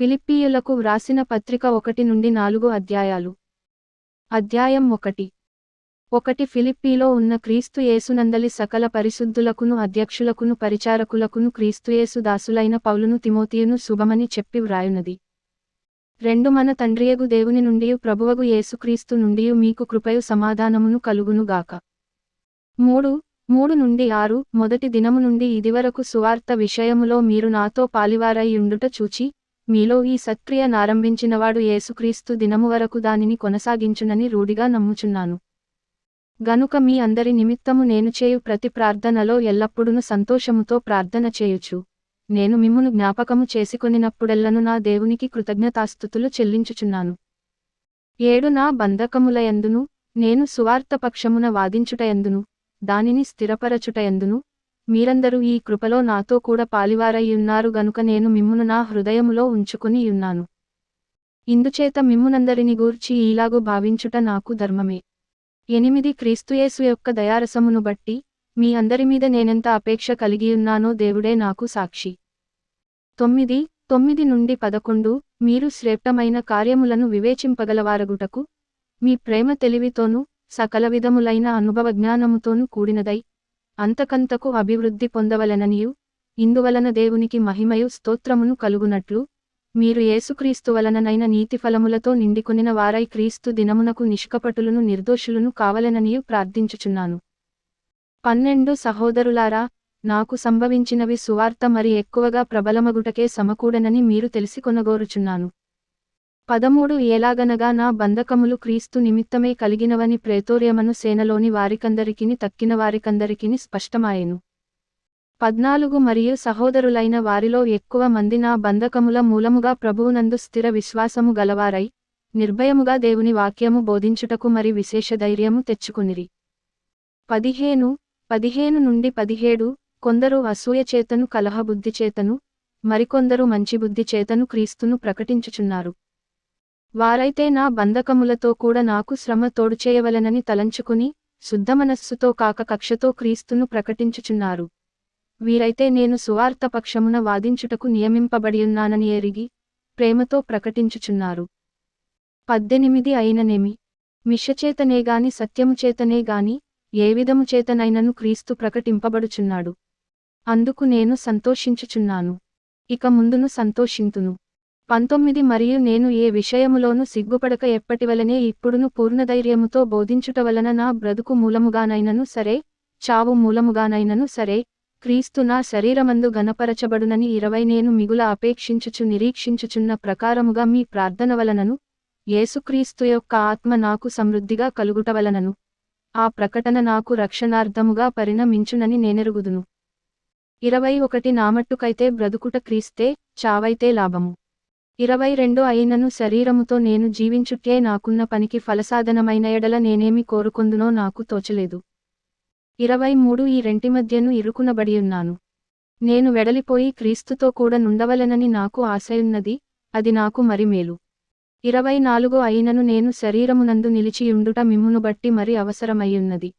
ఫిలిప్పీయులకు వ్రాసిన పత్రిక 1-4 అధ్యాయాలు. అధ్యాయం 1. ఫిలిప్పీలో ఉన్న క్రీస్తు యేసునందలి సకల పరిశుద్ధులకును అధ్యక్షులకును పరిచారకులకును క్రీస్తుయేసు దాసులైన పౌలును తిమోతియును శుభమని చెప్పి వ్రాయునది. 2 మన తండ్రియగు దేవుని నుండియు ప్రభువగు యేసుక్రీస్తు నుండియు మీకు కృపయు సమాధానమును కలుగునుగాక. 3-6 మొదటి దినము నుండి ఇదివరకు సువార్త విషయములో మీరు నాతో పాలివారై యుండుట చూచి, మీలో ఈ సత్క్రియ నారంభించినవాడు యేసుక్రీస్తు దినము వరకు దానిని కొనసాగించునని రూఢిగా నమ్ముచున్నాను. గనుక మీ అందరి నిమిత్తము నేను చేయు ప్రతి ప్రార్థనలో ఎల్లప్పుడూను సంతోషముతో ప్రార్థన చేయుచు, నేను మిమ్మును జ్ఞాపకము చేసుకొనినప్పుడెల్లను నా దేవునికి కృతజ్ఞతాస్తుతులు చెల్లించుచున్నాను. 7 నా బంధకములయందును, నేను సువార్త పక్షమున వాదించుటయందును, దానిని స్థిరపరచుటయందును, మీరందరూ ఈ కృపలో నాతో కూడా పాలివారై యున్నారు గనుక నేను మిమ్మును నా హృదయములో ఉంచుకుని యున్నాను. ఇందుచేత మిమ్మునందరిని గూర్చి ఈలాగు భావించుట నాకు ధర్మమే. 8 క్రీస్తుయేసు యొక్క దయారసమును బట్టి, మీ అందరి మీద నేనెంత అపేక్ష కలిగియున్నానో దేవుడే నాకు సాక్షి. 9-11 మీరు శ్రేష్టమైన కార్యములను వివేచింపగలవారగుటకు, మీ ప్రేమ తెలివితోనూ, సకల విధములైన అనుభవ జ్ఞానముతోనూ కూడినదై, అంతకంతకు అభివృద్ధి పొందవలెననియు, ఇందువలన దేవునికి మహిమయు స్తోత్రమును కలుగునట్లు, మీరు యేసుక్రీస్తు వలననైన నీతిఫలములతో నిండికొనిన వారై క్రీస్తు దినమునకు నిష్కపటులను నిర్దోషులను కావలెననియు ప్రార్థించుచున్నాను. 12 సహోదరులారా, నాకు సంభవించినవి సువార్త మరి ఎక్కువగా ప్రబలమగుటకే సమకూడనని మీరు తెలిసికొనగోరుచున్నాను. 13 ఎలాగనగా నా బంధకములు క్రీస్తు నిమిత్తమే కలిగినవని ప్రేతోర్యమను సేనలోని వారికందరికిని తక్కిన వారికందరికిని స్పష్టమాయెను. 14 మరియు సహోదరులైన వారిలో ఎక్కువ మంది నా బంధకముల మూలముగా ప్రభువునందు స్థిర విశ్వాసము గలవారై, నిర్భయముగా దేవుని వాక్యము బోధించుటకు మరి విశేష ధైర్యము తెచ్చుకొనిరి. 15-17 కొందరు అసూయ చేతను కలహబుద్ధి చేతను, మరికొందరు మంచి బుద్ధి చేతను క్రీస్తును ప్రకటించుచున్నారు. వారైతే నా బంధకములతో కూడా నాకు శ్రమ తోడుచేయవలెనని తలంచుకుని, శుద్ధమనస్సుతో కాక కక్షతో క్రీస్తును ప్రకటించుచున్నారు. వీరైతే నేను సువార్త పక్షమున వాదించుటకు నియమింపబడియున్నానని ఎరిగి, ప్రేమతో ప్రకటించుచున్నారు. 18 అయిననేమి, మిషచేతనేగాని సత్యముచేతనేగాని, ఏ విధము చేతనైనను క్రీస్తు ప్రకటింపబడుచున్నాడు. అందుకు నేను సంతోషించుచున్నాను, ఇక ముందును సంతోషింతును. 19 మరియు నేను ఏ విషయములోనూ సిగ్గుపడక ఎప్పటివలనే ఇప్పుడును పూర్ణధైర్యముతో బోధించుట వలన నా బ్రతుకు మూలముగానైనను సరే, చావు మూలముగానైనను సరే, క్రీస్తు నా శరీరమందు గణపరచబడునని 20 నేను మిగుల అపేక్షించుచు నిరీక్షించుచున్న ప్రకారముగా మీ ప్రార్థన వలనను, యేసుక్రీస్తు యొక్క ఆత్మ నాకు సమృద్ధిగా కలుగుట వలనను, ఆ ప్రకటన నాకు రక్షణార్థముగా పరిణమించునని నేనెరుగుదును. 21 నామట్టుకైతే బ్రతుకుట క్రీస్తే, చావైతే లాభము. 22 అయినను శరీరముతో నేను జీవించుటే నాకున్న పనికి ఫలసాధనమైన ఎడల నేనేమి కోరుకొందునో నాకు తోచలేదు. 23 ఈ రెంటి మధ్యను ఇరుకునబడియున్నాను. నేను వెడలిపోయి క్రీస్తుతో కూడా నుండవలెనని నాకు ఆశయున్నది, అది నాకు మరి మేలు. 24 అయినను నేను శరీరమునందు నిలిచియుండుట మిమ్మును బట్టి మరి అవసరమయ్యున్నది.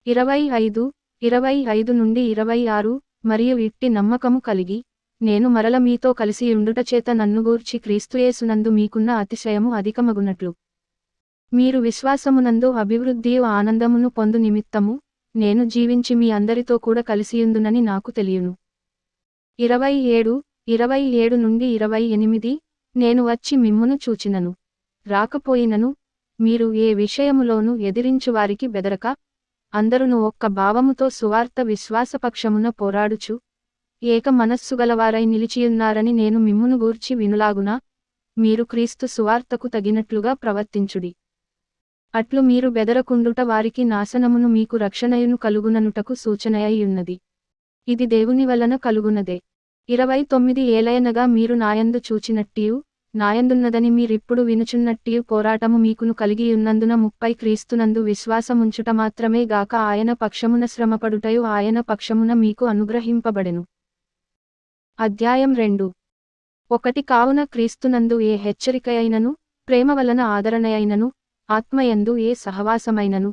25-26 మరియు ఇట్టి నమ్మకము కలిగి, నేను మరల మీతో కలిసియుండుట చేత నన్నుగూర్చి క్రీస్తుయేసునందు మీకున్న అతిశయము అధికమగునట్లు, మీరు విశ్వాసమునందు అభివృద్ధియు ఆనందమును పొందు నిమిత్తము, నేను జీవించి మీ అందరితో కూడా కలిసియుందునని నాకు తెలియును. 27-28 నేను వచ్చి మిమ్మును చూచినను, రాకపోయినను, మీరు ఏ విషయములోనూ ఎదిరించువారికి బెదరక, అందరును ఒక్క భావముతో సువార్త విశ్వాసపక్షమున పోరాడుచు, ఏక మనస్సుగలవారై నిలిచియున్నారని నేను మిమ్మును గూర్చి వినులాగున, మీరు క్రీస్తు సువార్తకు తగినట్లుగా ప్రవర్తించుడి. అట్లు మీరు బెదరకుండుట వారికి నాశనమును మీకు రక్షణయును కలుగుననుటకు సూచనయయున్నది. ఇది దేవుని వలన కలుగునదే. 29 ఏలయనగా మీరు నాయందు చూచినట్టియు, నాయందున్నదని మీరిప్పుడు వినుచున్నట్టియు పోరాటము మీకును కలిగియున్నందున 30 క్రీస్తునందు విశ్వాసముంచుట మాత్రమే గాక ఆయన పక్షమున శ్రమపడుటయు ఆయన పక్షమున మీకు అనుగ్రహింపబడెను. అధ్యాయం 2. 1 కావున క్రీస్తునందు ఏ హెచ్చరికయైనను, ప్రేమ వలన ఆదరణయైనను, ఆత్మయందు ఏ సహవాసమైనను,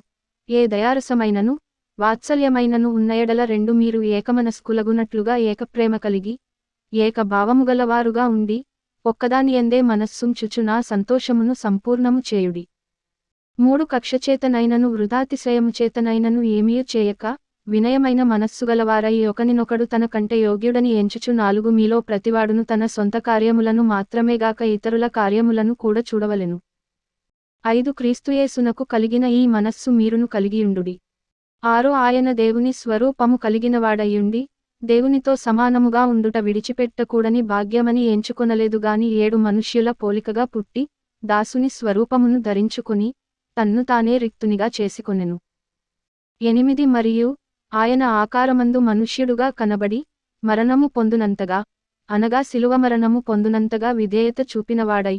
ఏ దయారసమైనను, వాత్సల్యమైనను ఉన్న ఎడల 2 మీరు ఏకమనస్కులగునట్లుగా ఏకప్రేమ కలిగి, ఏక భావముగలవారుగా ఉండి, ఒక్కదానియందే మనస్సుంచుచు నా సంతోషమును సంపూర్ణము చేయుడి. 3 కక్షచేతనైనను వృథాతిశయముచేతనైనను ఏమీయు చేయక, వినయమైన మనస్సుగలవారై ఒకనినొకడు తన కంటే యోగ్యుడని ఎంచుచు 4 మీలో ప్రతివాడును తన సొంత కార్యములను మాత్రమేగాక ఇతరుల కార్యములను కూడా చూడవలెను. 5 క్రీస్తుయేసునకు కలిగిన ఈ మనస్సు మీరును కలిగియుండుడి. 6 ఆయన దేవుని స్వరూపము కలిగినవాడయుండి, దేవునితో సమానముగా ఉండుట విడిచిపెట్టకూడని భాగ్యమని ఎంచుకొనలేదు గాని 7 మనుష్యుల పోలికగా పుట్టి, దాసుని స్వరూపమును ధరించుకుని, తన్ను తానే రిక్తునిగా చేసుకొనెను. 8 మరియు ఆయన ఆకారమందు మనుష్యుడుగా కనబడి, మరణము పొందునంతగా, అనగా శిలువ మరణము పొందునంతగా విధేయత చూపినవాడై,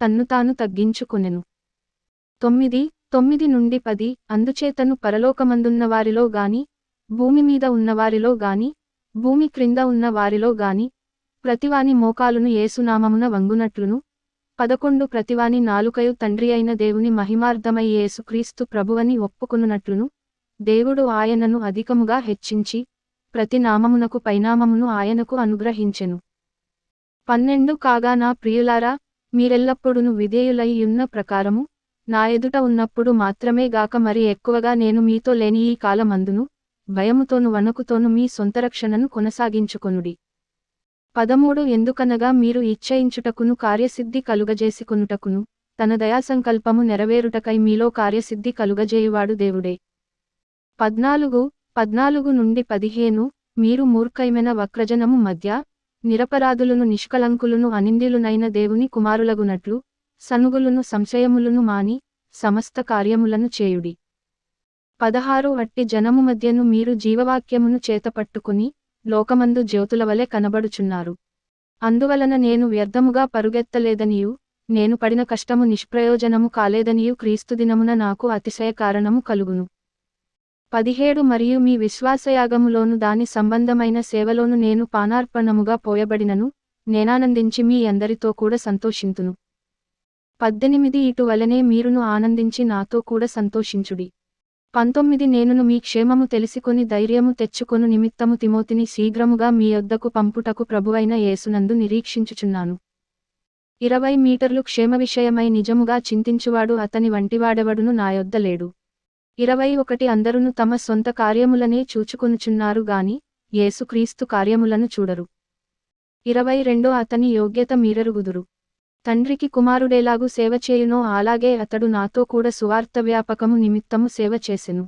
తన్ను తాను తగ్గించుకొనెను. 9 నుండి 10 అందుచేతను పరలోకమందున్న వారిలో గాని, భూమి మీద ఉన్నవారిలో గాని, భూమి క్రింద ఉన్న వారిలో గాని, ప్రతివాని మోకాలును యేసునామమున వంగునట్లును, 11 ప్రతివాని నాలుకయు తండ్రి అయిన దేవుని మహిమార్థమై యేసుక్రీస్తు ప్రభువని ఒప్పుకొనునట్లును, దేవుడు ఆయనను అధికముగా హెచ్చించి, ప్రతి నామమునకు పైనామమును ఆయనకు అనుగ్రహించెను. 12 కాగా నా ప్రియులారా, మీరెల్లప్పుడును విధేయులై యున్న ప్రకారము, నా ఎదుట ఉన్నప్పుడు మాత్రమే గాక మరి ఎక్కువగా నేను మీతో లేని ఈ కాలమందును, భయముతోను వణకుతోను మీ సొంతరక్షణను కొనసాగించుకొనుడి. 13 ఎందుకనగా మీరు ఇచ్చయించుటకును కార్యసిద్ధి కలుగజేసికొనుటకును, తన దయాసంకల్పము నెరవేరుటకై మీలో కార్యసిద్ధి కలుగజేయువాడు దేవుడే. 14 నుండి 15 మీరు మూర్ఖైమైన వక్రజనము మధ్య, నిరపరాధులును నిష్కళంకులును అనింద్యులునైన దేవుని కుమారులగునట్లు, సనుగులును సంశయములును మాని, సమస్త కార్యములను చేయుడి. 16 అట్టి జనము మధ్యను మీరు జీవవాక్యమును చేతపట్టుకుని, లోకమందు జ్యోతులవలె కనబడుచున్నారు. అందువలన నేను వ్యర్థముగా పరుగెత్తలేదనియు, నేను పడిన కష్టము నిష్ప్రయోజనము కాలేదనియు క్రీస్తు దినమున నాకు అతిశయ కారణము కలుగును. 17 మరియు మీ విశ్వాసయాగములోను దాని సంబంధమైన సేవలోను నేను పానార్పణముగా పోయబడినను, నేనానందించి మీ అందరితో కూడా సంతోషింతును. 18 ఇటువలనే మీరును ఆనందించి నాతో కూడా సంతోషించుడి. 19 నేనును మీ క్షేమము తెలిసికొని ధైర్యము తెచ్చుకొను నిమిత్తము తిమోతిని శీఘ్రముగా మీ యొద్దకు పంపుటకు ప్రభువైన యేసునందు నిరీక్షించుచున్నాను. 20 మీటర్లు క్షేమ విషయమై నిజముగా చింతించువాడు అతని వంటివాడెవడును నా యొద్ద లేడు. 21 అందరును తమ సొంత కార్యములనే చూచుకొనుచున్నారు గాని, యేసుక్రీస్తు కార్యములను చూడరు. 22 అతని యోగ్యత మీరెరుగుదురు. తండ్రికి కుమారుడేలాగు సేవ చేయునో అలాగే అతడు నాతో కూడా సువార్త వ్యాపకము నిమిత్తము సేవ చేసెను.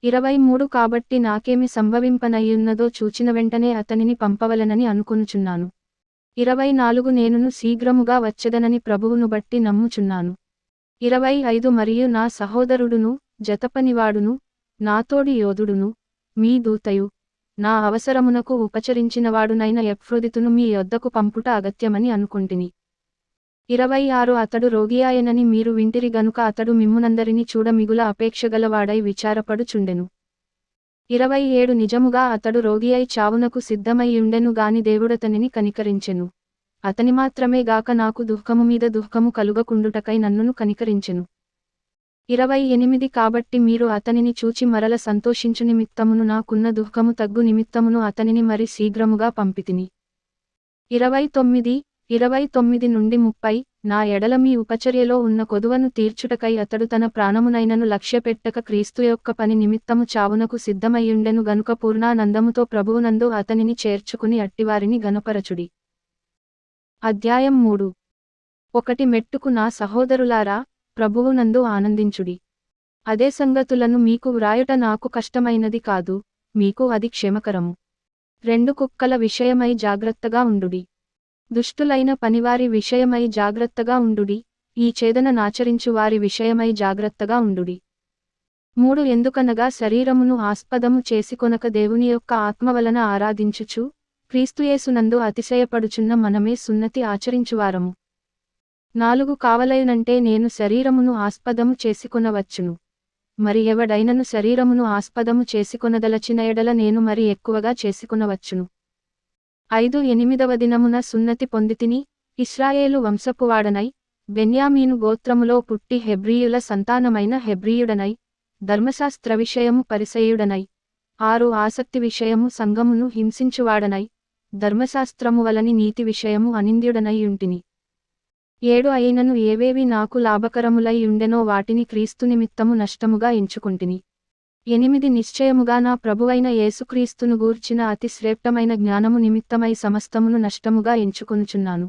23 కాబట్టి నాకేమి సంభవింపనయ్యున్నదో చూచిన వెంటనే అతనిని పంపవలెనని అనుకొనుచున్నాను. 24 నేనును శీఘ్రముగా వచ్చెదనని ప్రభువును బట్టి నమ్ముచున్నాను. 25 మరియు నా సహోదరుడును, జతపనివాడును, నాతోడి యోధుడును, మీ దూతయు, నా అవసరమునకు ఉపచరించినవాడునైన ఎప్ఫ్రోదితును మీ యొద్దకు పంపుట అగత్యమని అనుకొంటిని. 26 అతడు రోగియాయనని మీరు వింటిరి గనుక అతడు మిమ్మునందరిని చూడ మిగుల అపేక్షగలవాడై విచారపడుచుండెను. 27 నిజముగా అతడు రోగియై చావునకు సిద్ధమయ్యుండెను గాని దేవుడతనిని కనికరించెను. అతని మాత్రమే గాక నాకు దుఃఖము మీద దుఃఖము కలుగకుండుటకై నన్నును కనికరించెను. 28 కాబట్టి మీరు అతనిని చూచి మరల సంతోషించు నిమిత్తమును నాకున్న దుఃఖము తగ్గు నిమిత్తమును అతనిని మరి శీఘ్రముగా పంపితిని. 29 నుండి 30 నా ఎడల మీ ఉపచర్యలో ఉన్న కొదువను తీర్చుటకై అతడు తన ప్రాణమునైనను లక్ష్యపెట్టక క్రీస్తు యొక్క పని నిమిత్తము చావునకు సిద్ధమయ్యుండెను గనుక పూర్ణానందముతో ప్రభువునందు అతనిని చేర్చుకుని అట్టివారిని గనపరచుడి. అధ్యాయం 3 1 మెట్టుకు నా సహోదరులారా, ప్రభువునందు ఆనందించుడి. అదే సంగతులను మీకు వ్రాయుట నాకు కష్టమైనది కాదు, మీకు అది క్షేమకరము. 2 కుక్కల విషయమై జాగ్రత్తగా ఉండుడి. దుష్టులైన పనివారి విషయమై జాగ్రత్తగా ఉండుడి, ఈ ఛేదన నాచరించు వారి విషయమై జాగ్రత్తగా ఉండుడి. 3 ఎందుకనగా శరీరమును ఆస్పదము చేసుకొనక దేవుని యొక్క ఆత్మ వలన ఆరాధించుచు, క్రీస్తుయేసునందు అతిశయపడుచున్న మనమే సున్నతి ఆచరించువారము. 4 కావలయునంటే నేను శరీరమును ఆస్పదము చేసుకొనవచ్చును. మరి ఎవడైనను శరీరమును ఆస్పదము చేసుకొనదలచిన ఎడల నేను మరి ఎక్కువగా చేసుకొనవచ్చును. 5 8వ దినమున సున్నతి పొందితిని, ఇశ్రాయేలు వంశపువాడనై, బెన్యామీను గోత్రములో పుట్టి హెబ్రీయుల సంతానమైన హెబ్రీయుడనై, ధర్మశాస్త్ర విషయము పరిసయ్యుడనై, 6 ఆసక్తి విషయము సంఘమును హింసించువాడనై, ధర్మశాస్త్రము వలని నీతి విషయము అనింద్యుడనై యుంటిని. 7 అయినను ఏవేవి నాకు లాభకరములై యుండెనో వాటిని క్రీస్తు నిమిత్తము నష్టముగా ఎంచుకొంటిని. 8 నిశ్చయముగా నా ప్రభువైన యేసుక్రీస్తును గూర్చిన అతి శ్రేష్టమైన జ్ఞానము నిమిత్తమై సమస్తమును నష్టముగా ఎంచుకొనుచున్నాను.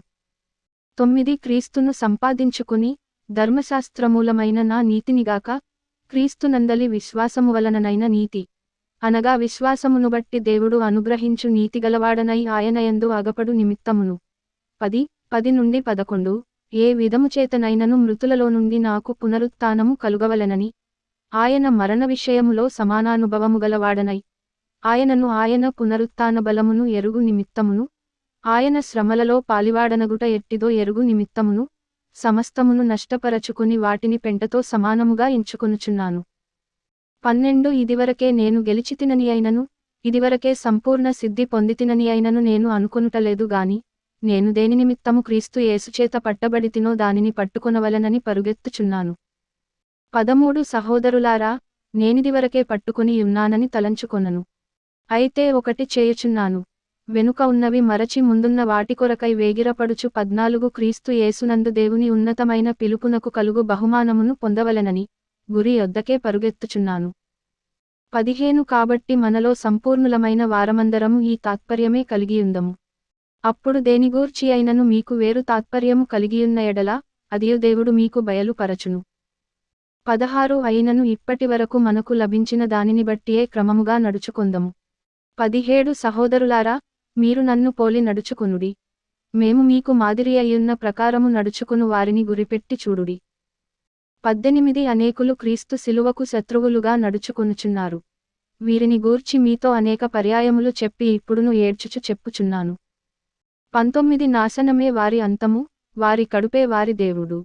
9 క్రీస్తును సంపాదించుకుని ధర్మశాస్త్రమూలమైన నా నీతినిగాక క్రీస్తునందలి విశ్వాసము వలననైన నీతి, అనగా విశ్వాసమును బట్టి దేవుడు అనుగ్రహించు నీతిగలవాడనై ఆయనయందు అగపడు నిమిత్తమును. 10 నుండి 11 ఏ విధముచేతనైనను మృతులలో నుండి నాకు పునరుత్థానము కలుగవలెనని, ఆయన మరణ విషయములో సమానానుభవము గలవాడనై, ఆయనను ఆయన పునరుత్థాన బలమును ఎరుగు నిమిత్తమును, ఆయన శ్రమలలో పాలివాడనగుట ఎట్టిదో ఎరుగు నిమిత్తమును, సమస్తమును నష్టపరచుకుని వాటిని పెంటతో సమానముగా ఎంచుకొనుచున్నాను. 12 ఇదివరకే నేను గెలిచితినని అయినను, ఇదివరకే సంపూర్ణ సిద్ధి పొందితినని అయినను నేను అనుకొనుటలేదు గాని, నేను దేని నిమిత్తము క్రీస్తు యేసుచేత పట్టబడితినో దానిని పట్టుకొనవలెనని పరుగెత్తుచున్నాను. 13 సహోదరులారా, నేనిదివరకే పట్టుకుని యున్నానని తలంచుకొనను. అయితే ఒకటి చేయుచున్నాను, వెనుక ఉన్నవి మరచి ముందున్న వాటి కొరకై వేగిరపడుచు 14 క్రీస్తు యేసునందు దేవుని ఉన్నతమైన పిలుపునకు కలుగు బహుమానమును పొందవలెనని గురి యొద్దకే పరుగెత్తుచున్నాను. 15 కాబట్టి మనలో సంపూర్ణులమైన వారమందరము ఈ తాత్పర్యమే కలిగియుందము. అప్పుడు దేనిగూర్చి అయినను మీకు వేరు తాత్పర్యము కలిగియున్న ఎడల అదియు దేవుడు మీకు బయలుపరచును. 16 అయినను ఇప్పటివరకు మనకు లభించిన దానిని బట్టియే క్రమముగా నడుచుకొందము. 17 సహోదరులారా, మీరు నన్ను పోలి నడుచుకొనుడి. మేము మీకు మాదిరి అయ్యున్న ప్రకారము నడుచుకును వారిని గురిపెట్టి చూడుడి. 18 అనేకులు క్రీస్తు శిలువకు శత్రువులుగా నడుచుకొనుచున్నారు. వీరిని గూర్చి మీతో అనేక పర్యాయములు చెప్పి ఇప్పుడును ఏడ్చుచు చెప్పుచున్నాను. 19 నాశనమే వారి అంతము, వారి కడుపే వారి దేవుడు.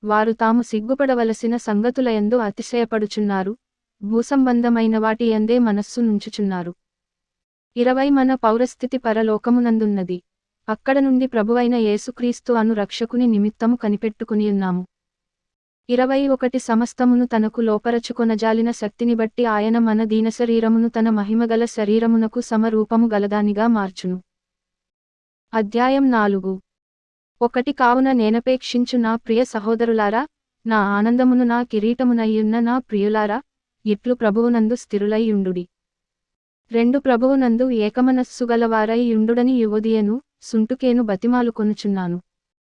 వారు తాము సిగ్గుపడవలసిన సంగతులయందు అతిశయపడుచున్నారు, భూసంబంధమైన వాటి యందే మనస్సు నుంచుచున్నారు. 20 మన పౌరస్థితి పరలోకమునందున్నది. అక్కడ నుండి ప్రభువైన యేసుక్రీస్తు అను రక్షకుని నిమిత్తము కనిపెట్టుకునియున్నాము. 21 సమస్తమును తనకు లోపరచుకొనజాలిన శక్తిని బట్టి ఆయన మన దీనశరీరమును తన మహిమగల శరీరమునకు సమరూపము గలదానిగా మార్చును. అధ్యాయం 4. 1 కావున నేనపేక్షించు నా ప్రియ సహోదరులారా, నా ఆనందమును నా కిరీటమునయ్యున్న నా ప్రియులారా, ఇట్లు ప్రభువునందు స్థిరులై యుండుడి. 2 ప్రభువునందు ఏకమనస్సుగలవారై యుండుడని యువొదియను సుంటుకేను బతిమాలుకొనుచున్నాను.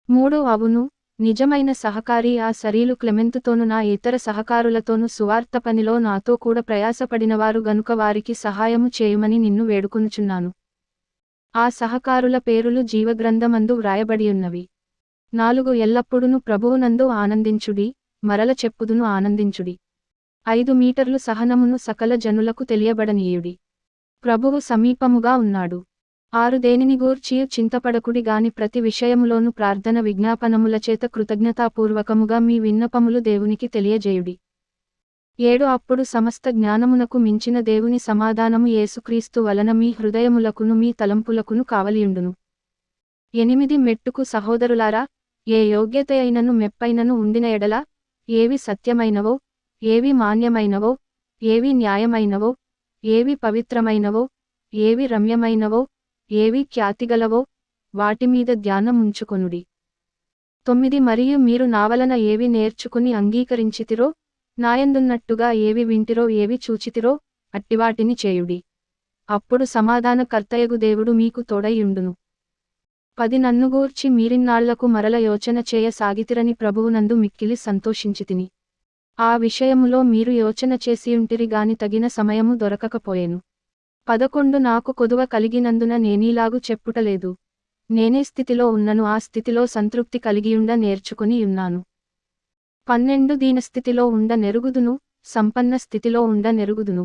3 అవును, నిజమైన సహకారి ఆ సరీలు క్లెమెంతుతోను నా ఇతర సహకారులతోను సువార్త పనిలో నాతో కూడా ప్రయాసపడినవారు గనుక వారికి సహాయము చేయుమని నిన్ను వేడుకొనుచున్నాను. ఆ సహకారుల పేరులు జీవగ్రంథమందు వ్రాయబడియున్నవి. 4 ఎల్లప్పుడును ప్రభువునందు ఆనందించుడి, మరల చెప్పుదును ఆనందించుడి. 5 మీటర్లు సహనమును సకల జనులకు తెలియబడనీయుడి. ప్రభువు సమీపముగా ఉన్నాడు. 6 దేనిని గూర్చియు చింతపడకుడి గాని ప్రతి విషయములోను ప్రార్థన విజ్ఞాపనములచేత కృతజ్ఞతాపూర్వకముగా మీ విన్నపములు దేవునికి తెలియజేయుడి. 7 అప్పుడు సమస్త జ్ఞానమునకు మించిన దేవుని సమాధానము యేసుక్రీస్తు వలన మీ హృదయములకును మీ తలంపులకును కావలియుండును. 8 మెట్టుకు సహోదరులారా, ఏ యోగ్యతయైనను మెప్పైనను ఉండిన ఎడల, ఏవి సత్యమైనవో, ఏవి మాన్యమైనవో, ఏవి న్యాయమైనవో, ఏవి పవిత్రమైనవో, ఏవి రమ్యమైనవో, ఏవి ఖ్యాతిగలవో, వాటిమీద ధ్యానముంచుకొనుడి. 9 మరియు మీరు నావలన ఏవి నేర్చుకుని అంగీకరించితిరో, నాయందున్నట్టుగా ఏవి వింటిరో ఏవి చూచితిరో, అట్టివాటిని చేయుడి. అప్పుడు సమాధానకర్తయగు దేవుడు మీకు తోడైయుండును. 10 నన్నుగూర్చి మీరిన్నాళ్లకు మరల యోచన చేయ సాగితిరని ప్రభువునందు మిక్కిలి సంతోషించితిని. ఆ విషయములో మీరు యోచన చేసియుంటిరి గాని తగిన సమయము దొరకకపోయెను. 11 నాకు కొదువ కలిగినందున నేనీలాగు చెప్పుటలేదు. నేనే స్థితిలో ఉన్నను ఆ స్థితిలో సంతృప్తి కలిగియుండ నేర్చుకుని యున్నాను. 12 దీనస్థితిలో ఉండ నెరుగుదును, సంపన్న స్థితిలో ఉండ నెరుగుదును.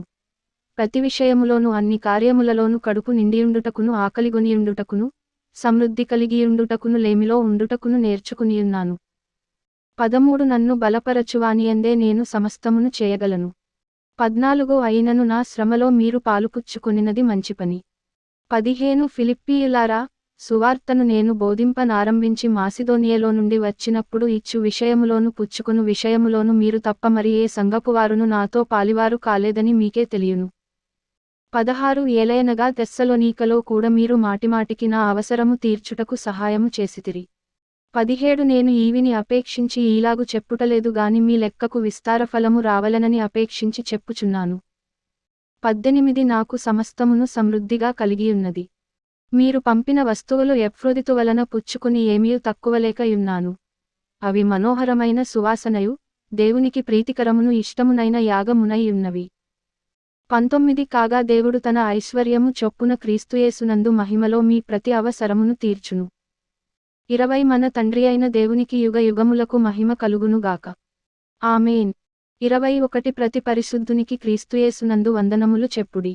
ప్రతి విషయములోను అన్ని కార్యములలోను కడుపు నిండియుండుటకును ఆకలిగొనియుండుటకును, సమృద్ధి కలిగియుండుటకును లేమిలో ఉండుటకును నేర్చుకునియున్నాను. 13 నన్ను బలపరచువానియందే నేను సమస్తమును చేయగలను. 14 అయినను నా శ్రమలో మీరు పాలుపుచ్చుకొనినది మంచిపని. 15 ఫిలిప్పీయులారా, సువార్తను నేను బోధింపనారంభించి మాసిదోనియలో నుండి వచ్చినప్పుడు ఇచ్చు విషయములోను పుచ్చుకొను విషయములోను మీరు తప్ప మరి ఏ సంఘపువారును నాతో పాలివారు కాలేదని మీకే తెలియును. 16 ఏలయనగా తెస్సలోనీకలో కూడా మీరు మాటిమాటికి నా అవసరము తీర్చుటకు సహాయము చేసితిరి. 17 నేను ఈవిని అపేక్షించి ఈలాగు చెప్పుటలేదు గాని మీ లెక్కకు విస్తార ఫలము రావలనని అపేక్షించి చెప్పుచున్నాను. 18 నాకు సమస్తమును సమృద్ధిగా కలిగియున్నది. మీరు పంపిన వస్తువులు ఎఫ్రోదితు వలన పుచ్చుకుని ఏమీ తక్కువలేక యున్నాను. అవి మనోహరమైన సువాసనయు, దేవునికి ప్రీతికరమును ఇష్టమునైన యాగమునై యున్నవి. 19 కాగా దేవుడు తన ఐశ్వర్యము చొప్పున క్రీస్తుయేసునందు మహిమలో మీ ప్రతి అవసరమును తీర్చును. 20 మన తండ్రి అయిన దేవునికి యుగ యుగములకు మహిమ కలుగునుగాక. ఆమేన్. 21 ప్రతి పరిశుద్ధునికి క్రీస్తుయేసునందు వందనములు చెప్పుడి.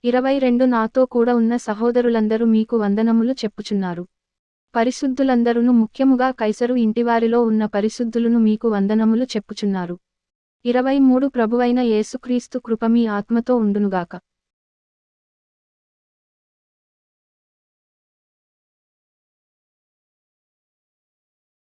22 నాతో కూడా ఉన్న సహోదరులందరూ మీకు వందనములు చెప్పుచున్నారు. పరిశుద్ధులందరును ముఖ్యముగా కైసరు ఇంటివారిలో ఉన్న పరిశుద్ధులను మీకు వందనములు చెప్పుచున్నారు. 23 ప్రభువైన యేసుక్రీస్తు కృప మీ ఆత్మతో ఉండునుగాక.